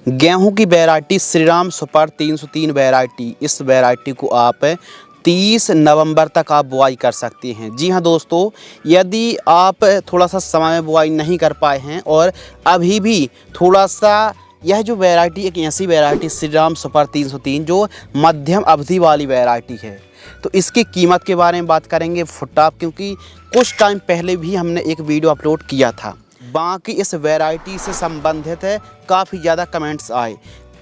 गेहूं की variety Shriram super 303 variety, इस वैरायटी को आप 30 नवंबर तक आप बुआई कर सकते हैं। जी हाँ दोस्तों, यदि आप थोड़ा सा समय में बुआई नहीं कर पाए हैं और अभी भी थोड़ा सा, यह जो वैरायटी एक ऐसी वैरायटी श्रीराम सुपर 303 जो मध्यम अवधि वाली वैरायटी है, तो इसकी कीमत के बारे में बात करेंगे फुटपाथ, क्योंकि कुछ टाइम पहले भी हमने एक वीडियो अपलोड किया था। बाकी इस वैरायटी से संबंधित है काफ़ी ज़्यादा कमेंट्स आए।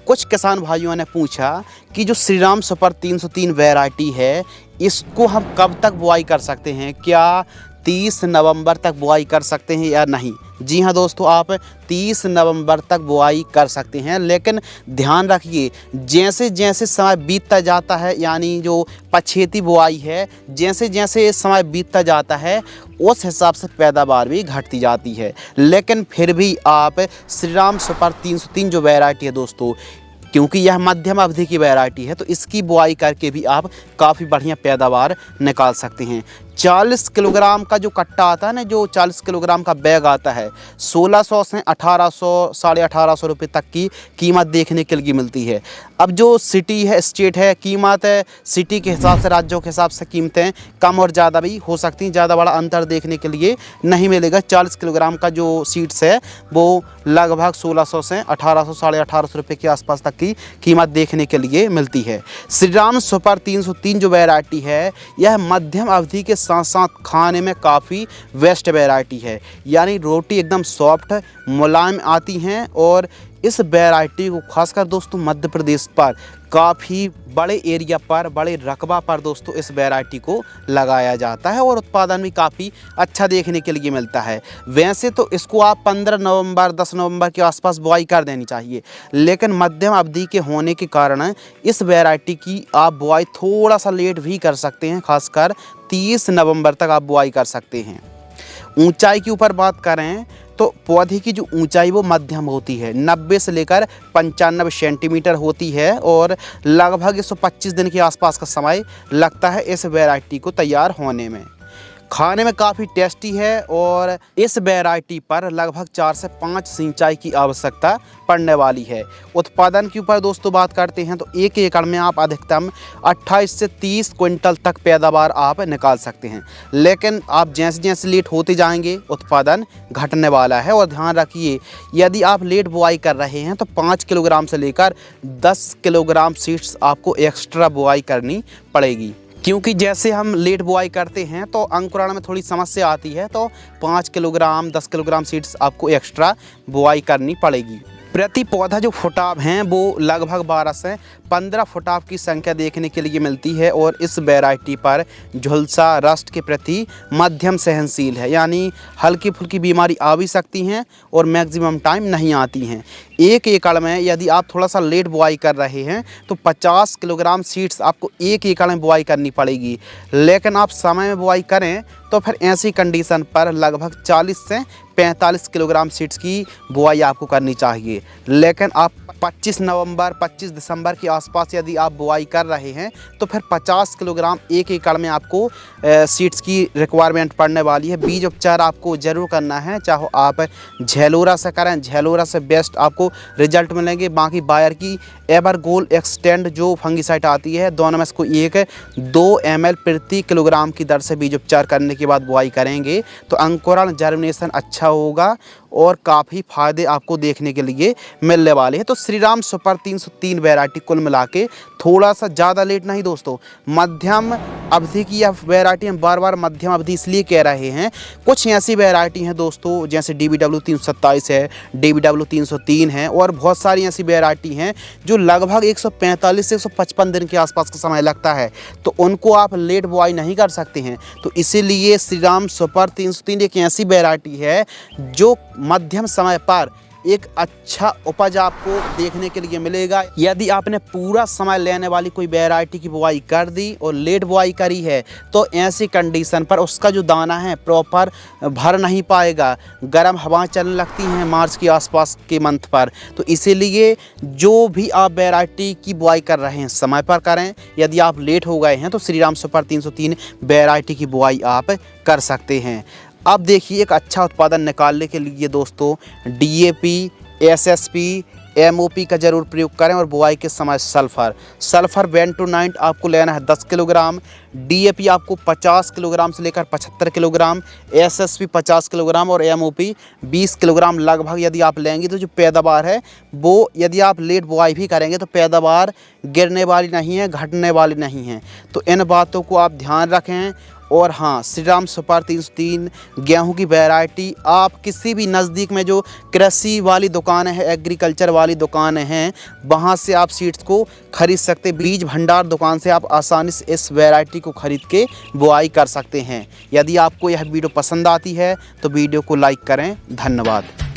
कुछ किसान भाइयों ने पूछा कि जो श्रीराम सुपर 303 वैरायटी है, इसको हम कब तक बुआई कर सकते हैं, क्या 30 नवंबर तक बुआई कर सकते हैं या नहीं। जी हाँ दोस्तों, आप 30 नवंबर तक बुआई कर सकते हैं, लेकिन ध्यान रखिए जैसे जैसे समय बीतता जाता है, यानी जो पछेती बुआई है, जैसे जैसे समय बीतता जाता है उस हिसाब से पैदावार भी घटती जाती है। लेकिन फिर भी आप श्रीराम सुपर 303 जो वैरायटी है दोस्तों, क्योंकि यह मध्यम अवधि की वैरायटी है, तो इसकी बुआई करके भी आप काफ़ी बढ़िया पैदावार निकाल सकते हैं। 40 किलोग्राम का जो कट्टा आता है ना, जो 40 किलोग्राम का बैग आता है, 1600 से 1800 साढ़े 1800 रुपये तक की कीमत देखने के लिए मिलती है। अब जो सिटी है, स्टेट है, कीमत है सिटी के हिसाब से, राज्यों के हिसाब से कीमतें कम और ज़्यादा भी हो सकती हैं, ज़्यादा बड़ा अंतर देखने के लिए नहीं मिलेगा। 40 किलोग्राम का जो सीड्स है वो लगभग 1600 से 1800 साढ़े 1800 रुपये के आसपास तक की कीमत देखने के लिए मिलती है। श्रीराम सुपर 303 जो वैरायटी है, यह मध्यम अवधि के साथ साथ खाने में काफ़ी बेस्ट वैरायटी है, यानी रोटी एकदम सॉफ्ट मुलायम आती हैं। और इस वैरायटी को खासकर दोस्तों मध्य प्रदेश पर काफ़ी बड़े एरिया पर, बड़े रकबा पर दोस्तों इस वैरायटी को लगाया जाता है और उत्पादन भी काफ़ी अच्छा देखने के लिए मिलता है। वैसे तो इसको आप 15 नवंबर 10 नवंबर के आसपास बुआई कर देनी चाहिए, लेकिन मध्यम अवधि के होने के कारण इस वैरायटी की आप बुआई थोड़ा सा लेट भी कर सकते हैं, खासकर 30 नवंबर तक आप बुआई कर सकते हैं। ऊंचाई के ऊपर बात करें तो पौधे की जो ऊंचाई वो मध्यम होती है, 90 से लेकर 95 सेंटीमीटर होती है और लगभग 125 दिन के आसपास का समय लगता है इस वैरायटी को तैयार होने में। खाने में काफ़ी टेस्टी है और इस वैरायटी पर लगभग 4 से 5 सिंचाई की आवश्यकता पड़ने वाली है। उत्पादन के ऊपर दोस्तों बात करते हैं तो एक एकड़ में आप अधिकतम 28 से 30 क्विंटल तक पैदावार आप निकाल सकते हैं, लेकिन आप जैसे जैसे लेट होते जाएंगे उत्पादन घटने वाला है। और ध्यान रखिए, यदि आप लेट बुआई कर रहे हैं तो 5 किलोग्राम से लेकर 10 किलोग्राम सीड्स आपको एक्स्ट्रा बुआई करनी पड़ेगी, क्योंकि जैसे हम लेट बुआई करते हैं तो अंकुरण में थोड़ी समस्या आती है, तो 5 किलोग्राम 10 किलोग्राम सीड्स आपको एक्स्ट्रा बुआई करनी पड़ेगी। प्रति पौधा जो फुटाव हैं वो लगभग 12 से 15 फुटाव की संख्या देखने के लिए मिलती है और इस वैरायटी पर झुलसा रस्ट के प्रति मध्यम सहनशील है, यानी हल्की फुल्की बीमारी आ भी सकती हैं और मैक्सिमम टाइम नहीं आती हैं। एक एकड़ में यदि आप थोड़ा सा लेट बुआई कर रहे हैं तो 50 किलोग्राम सीड्स आपको एक एकड़ में बुआई करनी पड़ेगी, लेकिन आप समय में बुआई करें तो फिर ऐसी कंडीशन पर लगभग 40 से 45 किलोग्राम सीड्स की बुआई आपको करनी चाहिए। लेकिन आप 25 नवंबर 25 दिसंबर के आसपास यदि आप बुआई कर रहे हैं तो फिर 50 किलोग्राम एक एकड़ में आपको सीड्स की रिक्वायरमेंट पड़ने वाली है। बीज उपचार आपको ज़रूर करना है, चाहे आप झेलोरा से करें, झेलोरा से बेस्ट आपको रिजल्ट मिलेंगे। बाकी बायर की एवरगोल एक्सटेंड जो फंगिसाइड आती है, दोनों में से कोई एक 2 ml प्रति किलोग्राम की दर से बीज उपचार करने के बाद बुआई करेंगे तो अंकुरण जर्मिनेशन अच्छा होगा और काफ़ी फ़ायदे आपको देखने के लिए मिलने वाले हैं। तो श्रीराम सुपर 303 वैरायटी कुल मिला के थोड़ा सा ज़्यादा लेट नहीं दोस्तों, मध्यम अवधि की यह वैरायटी हम बार बार मध्यम अवधि इसलिए कह रहे हैं। कुछ ऐसी वैरायटी हैं दोस्तों जैसे DBW 327 है, DBW 303 है और बहुत सारी ऐसी वैरायटी हैं जो लगभग 145 से 155 दिन के आसपास का समय लगता है, तो उनको आप लेट बुआई नहीं कर सकते हैं। तो इसीलिए श्रीराम सुपर 303 एक ऐसी वैरायटी है जो मध्यम समय पर एक अच्छा उपज आपको देखने के लिए मिलेगा। यदि आपने पूरा समय लेने वाली कोई वैरायटी की बुआई कर दी और लेट बुआई करी है तो ऐसी कंडीशन पर उसका जो दाना है प्रॉपर भर नहीं पाएगा, गर्म हवाएं चलने लगती हैं मार्च के आसपास के मंथ पर। तो इसीलिए जो भी आप वैरायटी की बुआई कर रहे हैं समय पर करें। यदि आप लेट हो गए हैं तो श्रीराम सुपर 303 वैरायटी की बुआई आप कर सकते हैं। अब देखिए, एक अच्छा उत्पादन निकालने के लिए दोस्तों DAP, SSP, MOP का ज़रूर प्रयोग करें और बुआई के समय सल्फ़र बेंटोनाइट आपको लेना है 10 किलोग्राम, DAP आपको 50 किलोग्राम से लेकर 75 किलोग्राम, SSP 50 किलोग्राम और MOP 20 किलोग्राम लगभग यदि आप लेंगे तो जो पैदावार है वो, यदि आप लेट बुआई भी करेंगे तो पैदावार गिरने वाली नहीं है, घटने वाली नहीं है। तो इन बातों को आप ध्यान रखें। और हाँ, श्रीराम सुपर 303 गेहूं की वैरायटी आप किसी भी नज़दीक में जो कृषि वाली दुकानें हैं, एग्रीकल्चर वाली दुकानें हैं, वहां से आप सीड्स को खरीद सकते। बीज भंडार दुकान से आप आसानी से इस वैरायटी को खरीद के बुआई कर सकते हैं। यदि आपको यह वीडियो पसंद आती है तो वीडियो को लाइक करें। धन्यवाद।